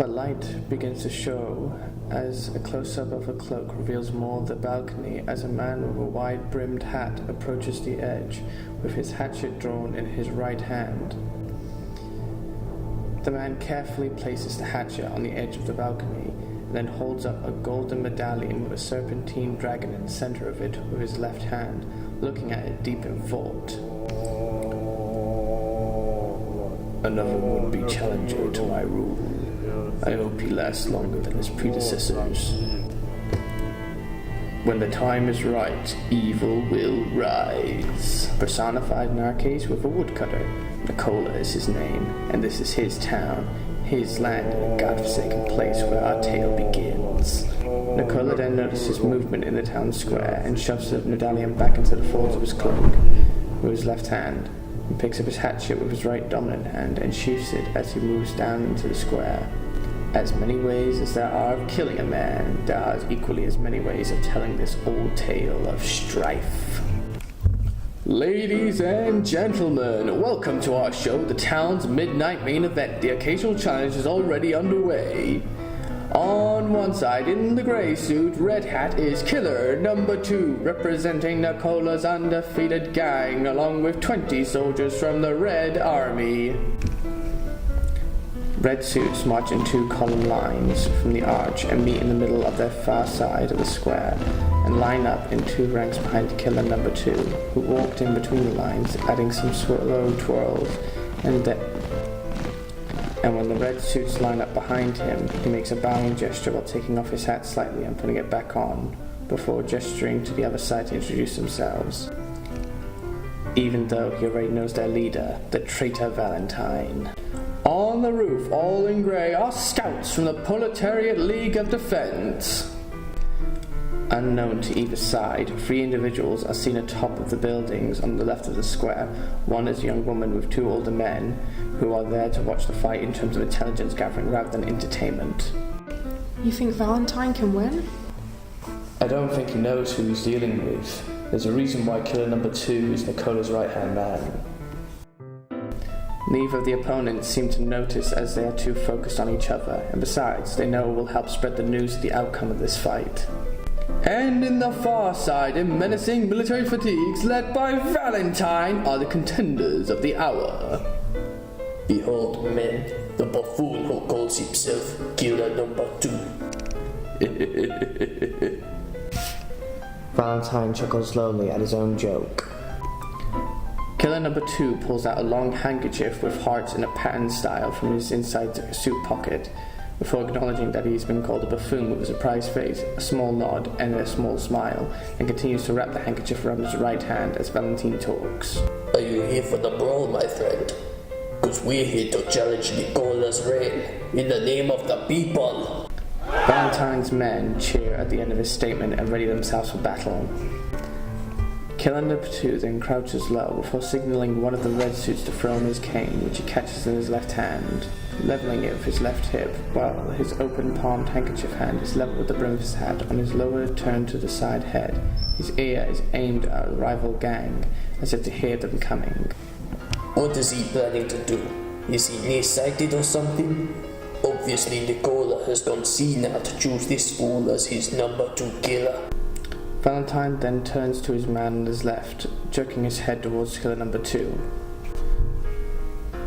But light begins to show as a close-up of a cloak reveals more of the balcony as a man with a wide-brimmed hat approaches the edge with his hatchet drawn in his right hand. The man carefully places the hatchet on the edge of the balcony and then holds up a golden medallion with a serpentine dragon in the center of it with his left hand, looking at it deep in thought. Another would-be challenger to my rule. I hope he lasts longer than his predecessors. When the time is right, evil will rise. Personified in our case with a woodcutter. Nicola is his name, and this is his town, his land, and a godforsaken place where our tale begins. Nicola then notices movement in the town square and shoves the medallion back into the folds of his cloak with his left hand, and picks up his hatchet with his right dominant hand and sheaths it as he moves down into the square. As many ways as there are of killing a man, there are equally as many ways of telling this old tale of strife. Ladies and gentlemen, welcome to our show, the town's midnight main event. The occasional challenge is already underway. On one side, in the grey suit, red hat, is Killer number 2, representing Nicola's undefeated gang, along with 20 soldiers from the Red Army. Red suits march in 2 column lines from the arch and meet in the middle of their far side of the square and line up in 2 ranks behind Killer number 2, who walked in between the lines, adding some slow twirls, and when the red suits line up behind him, he makes a bowing gesture while taking off his hat slightly and putting it back on, before gesturing to the other side to introduce themselves, even though he already knows their leader, the traitor Valentine. On the roof, all in grey, are scouts from the Proletariat League of Defense. Unknown to either side, 3 individuals are seen atop of the buildings on the left of the square. One is a young woman with 2 older men, who are there to watch the fight in terms of intelligence gathering rather than entertainment. You think Valentine can win? I don't think he knows who he's dealing with. There's a reason why Killer number 2 is Nicola's right-hand man. Neither of the opponents seem to notice as they are too focused on each other, and besides, they know it will help spread the news of the outcome of this fight. And in the far side, in menacing military fatigues, led by Valentine, are the contenders of the hour. Behold, men, the buffoon who calls himself Killer number 2. Valentine chuckles slowly at his own joke. Killer number 2 pulls out a long handkerchief with hearts in a patterned style from his inside suit pocket, before acknowledging that he's been called a buffoon with a surprised face, a small nod, and a small smile, and continues to wrap the handkerchief around his right hand as Valentine talks. Are you here for the brawl, my friend? 'Cause we're here to challenge Nicola's reign, in the name of the people. Valentine's men cheer at the end of his statement and ready themselves for battle. Killer number 2 then crouches low before signaling one of the red suits to throw him his cane, which he catches in his left hand, leveling it with his left hip, while his open-palmed handkerchief hand is level with the brim of his hat on his lower turned to the side head. His ear is aimed at a rival gang, as if to hear them coming. What is he planning to do? Is he nearsighted or something? Obviously Nicola has gone senile to choose this fool as his number 2 killer. Valentine then turns to his man on his left, jerking his head towards Killer number 2.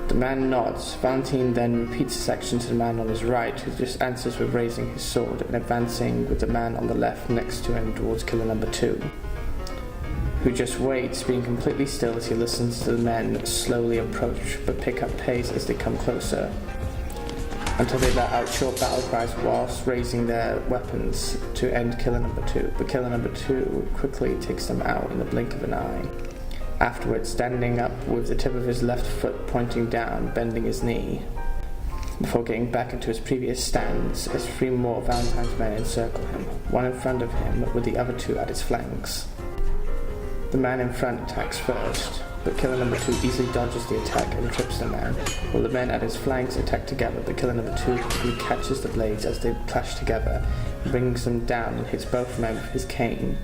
The man nods. Valentine then repeats his action to the man on his right, who just answers with raising his sword and advancing with the man on the left next to him towards Killer number 2, who just waits, being completely still as he listens to the men slowly approach, but pick up pace as they come closer, until they let out short battle cries whilst raising their weapons to end Killer number 2, but Killer number 2 quickly takes them out in the blink of an eye. Afterwards, standing up with the tip of his left foot pointing down, bending his knee, before getting back into his previous stance as 3 more of Valentine's men encircle him, one in front of him with the other 2 at his flanks. The man in front attacks first, but Killer number 2 easily dodges the attack and trips the man, while the men at his flanks attack together, but Killer number 2 quickly catches the blades as they clash together, brings them down and hits both men with his cane,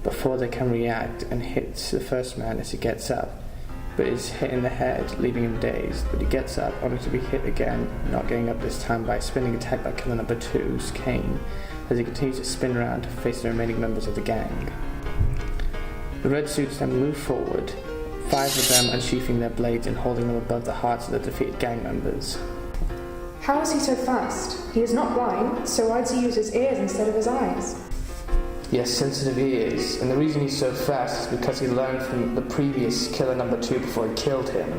before they can react, and hits the first man as he gets up. but is hit in the head, leaving him dazed. But he gets up, only to be hit again, not getting up this time by a spinning attack by killer number 2's cane, as he continues to spin around to face the remaining members of the gang. The red suits then move forward, 5 of them unsheathing their blades and holding them above the hearts of the defeated gang members. How is he so fast? He is not blind, so why does he use his ears instead of his eyes? Yes, sensitive ears, and the reason he's so fast is because he learned from the previous killer number 2 before he killed him.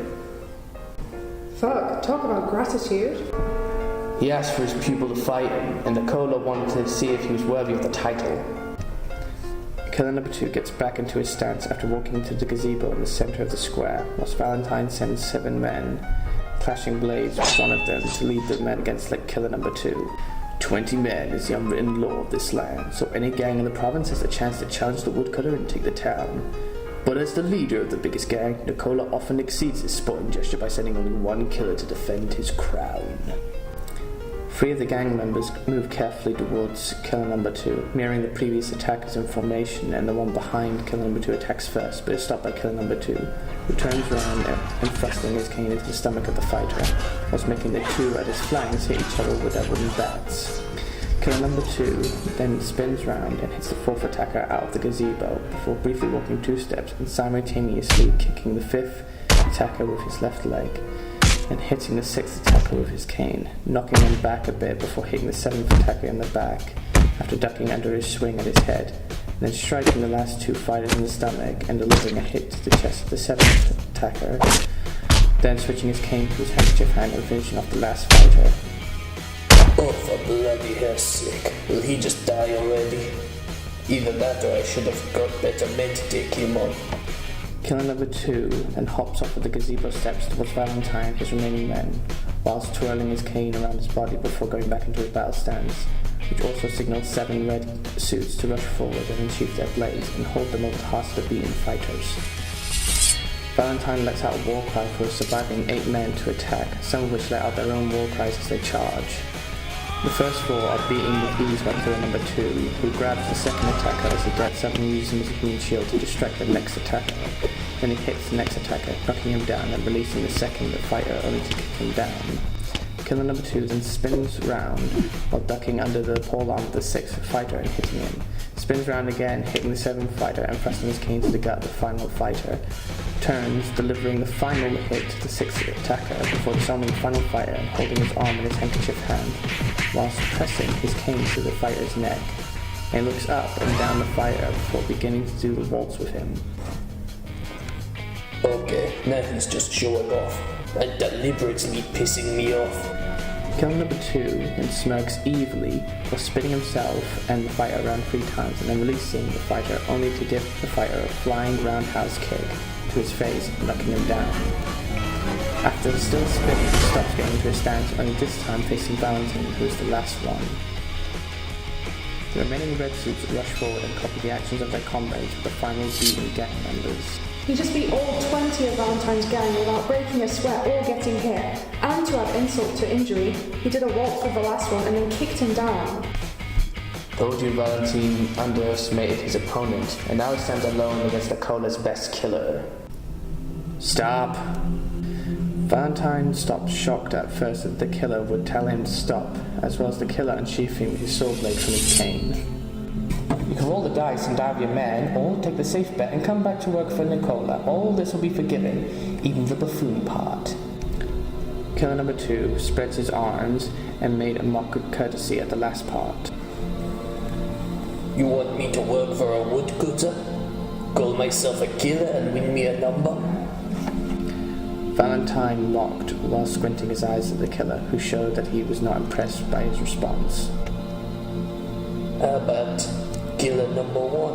Fuck, talk about gratitude. He asked for his pupil to fight him, and Nicola wanted to see if he was worthy of the title. Killer number 2 gets back into his stance after walking into the gazebo in the center of the square, whilst Valentine sends 7 men, clashing blades with one of them to lead the men against killer number 2. 20 men is the unwritten law of this land, so any gang in the province has a chance to challenge the woodcutter and take the town. But as the leader of the biggest gang, Nicola often exceeds his sporting gesture by sending only 1 killer to defend his crown. 3 of the gang members move carefully towards killer number 2, mirroring the previous attackers in formation, and the one behind killer number 2 attacks first, but is stopped by killer number 2, who turns around and thrusting his cane into the stomach of the fighter, whilst making the 2 at his flanks hit each other with their wooden bats. Killer number 2 then spins round and hits the 4th attacker out of the gazebo, before briefly walking 2 steps and simultaneously kicking the 5th attacker with his left leg, and hitting the 6th attacker with his cane, knocking him back a bit before hitting the 7th attacker in the back, after ducking under his swing at his head, and then striking the last 2 fighters in the stomach and delivering a hit to the chest of the 7th attacker, then switching his cane to his handkerchief hand and finishing off the last fighter. Oh, for bloody hell's sake, will he just die already? Either that or I should have got better men to take him on. Killer number 2 then hops off of the gazebo steps towards Valentine and his remaining men, whilst twirling his cane around his body before going back into his battle stance, which also signals 7 red suits to rush forward and unsheath their blades and hold them over the hearts of the beaten fighters. Valentine lets out a war cry for his surviving 8 men to attack, some of which let out their own war cries as they charge. The first 4 are beaten with ease by killer number 2, who grabs the 2nd attacker as he gets up and uses him as a human shield to distract the next attacker. Then he hits the next attacker, knocking him down and releasing the 2nd fighter only to kick him down. Killer number 2 then spins round while ducking under the pole arm of the 6th fighter and hitting him. Spins round again, hitting the 7th fighter and thrusting his cane to the gut of the final fighter. Turns, delivering the final hit to the 6th attacker before disarming the final fighter and holding his arm in his handkerchief hand, whilst pressing his cane to the fighter's neck, and looks up and down the fighter before beginning to do the waltz with him. Okay, now he's just showing off and deliberately pissing me off. Killer number 2 then smirks evilly while spinning himself and the fighter around 3 times and then releasing the fighter only to give the fighter a flying roundhouse kick to his face, knocking him down. After still spinning, he stops getting into his stance, only this time facing Valentine, who is the last one. The remaining red suits rush forward and copy the actions of their comrades with the final beaten gang members. He just beat all 20 of Valentine's gang without breaking a sweat or getting hit. And to add insult to injury, he did a waltz with the last one and then kicked him down. Told you Valentine underestimated his opponent, and now he stands alone against Nicola's best killer. Stop! Valentine stopped, shocked at first that the killer would tell him to stop, as well as the killer unsheathing his sword blade from his cane. You can roll the dice and die with your man, or take the safe bet and come back to work for Nicola. All this will be forgiven, even the buffoon part. Killer number 2 spreads his arms and made a mock courtesy at the last part. You want me to work for a woodcutter? Call myself a killer and win me a number? Valentine mocked while squinting his eyes at the killer, who showed that he was not impressed by his response. How about killer number 1?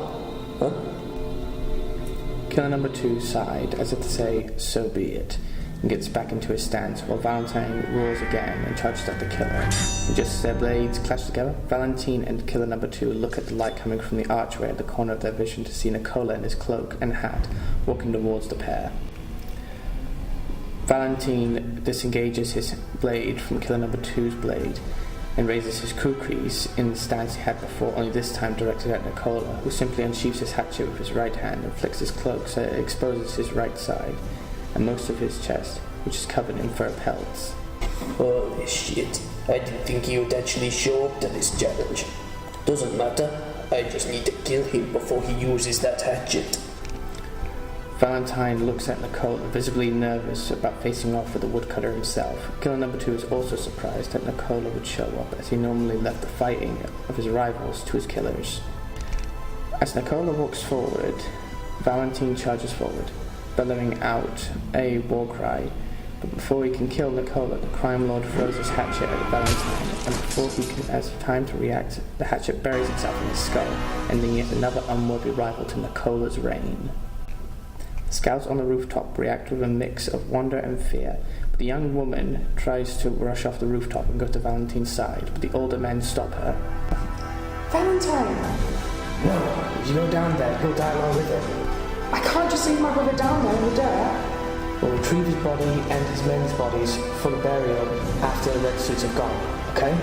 Huh? Killer number 2 sighed, as if to say, so be it, and gets back into his stance while Valentine roars again and charges at the killer. And just as their blades clash together, Valentine and killer number 2 look at the light coming from the archway at the corner of their vision to see Nicola in his cloak and hat walking towards the pair. Valentine disengages his blade from killer number 2's blade and raises his kukris in the stance he had before, only this time directed at Nicola, who simply unsheaths his hatchet with his right hand and flicks his cloak so it exposes his right side, and most of his chest, which is covered in fur pelts. Holy shit. I didn't think he would actually show up to this challenge. Doesn't matter. I just need to kill him before he uses that hatchet. Valentine looks at Nicola, visibly nervous about facing off with the woodcutter himself. Killer number 2 is also surprised that Nicola would show up, as he normally left the fighting of his rivals to his killers. As Nicola walks forward, Valentine charges forward, bellowing out a war cry. But before he can kill Nicola, the crime lord throws his hatchet at Valentine, and before he has time to react, the hatchet buries itself in his skull, ending yet another unworthy rival to Nicola's reign. Scouts on the rooftop react with a mix of wonder and fear, but the young woman tries to rush off the rooftop and go to Valentine's side, but the older men stop her. Valentine! No, if you go down there, he'll die along with him. I can't just leave my brother down there in the dirt. We'll retrieve his body and his men's bodies for the burial after the red suits have gone, okay?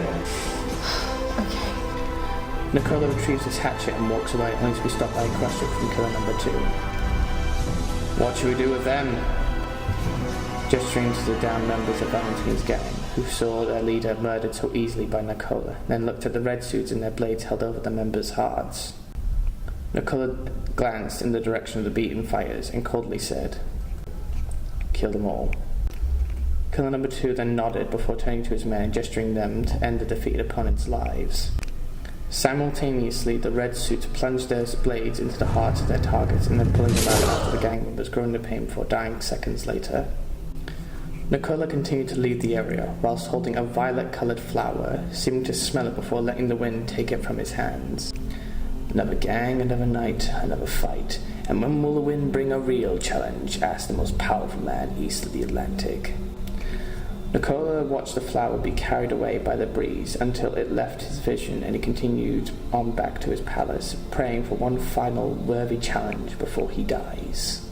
Okay. Nicola retrieves his hatchet and walks away, only to be stopped by a question from killer number 2. What should we do with them? Gesturing to the downed members of Valentine's gang, who saw their leader murdered so easily by Nicola, then looked at the red suits and their blades held over the members' hearts. Nicola glanced in the direction of the beaten fighters and coldly said, "Kill them all." Killer number 2 then nodded before turning to his men and gesturing them to end the defeated opponents' lives. Simultaneously, the red suits plunged their blades into the hearts of their targets and then pulling them out after the gang members, groaning in pain before dying seconds later. Nicola continued to leave the area, whilst holding a violet-coloured flower, seeming to smell it before letting the wind take it from his hands. Another gang, another night, another fight. And when will the wind bring a real challenge? Asked the most powerful man east of the Atlantic. Nicola watched the flower be carried away by the breeze until it left his vision, and he continued on back to his palace, praying for one final worthy challenge before he dies.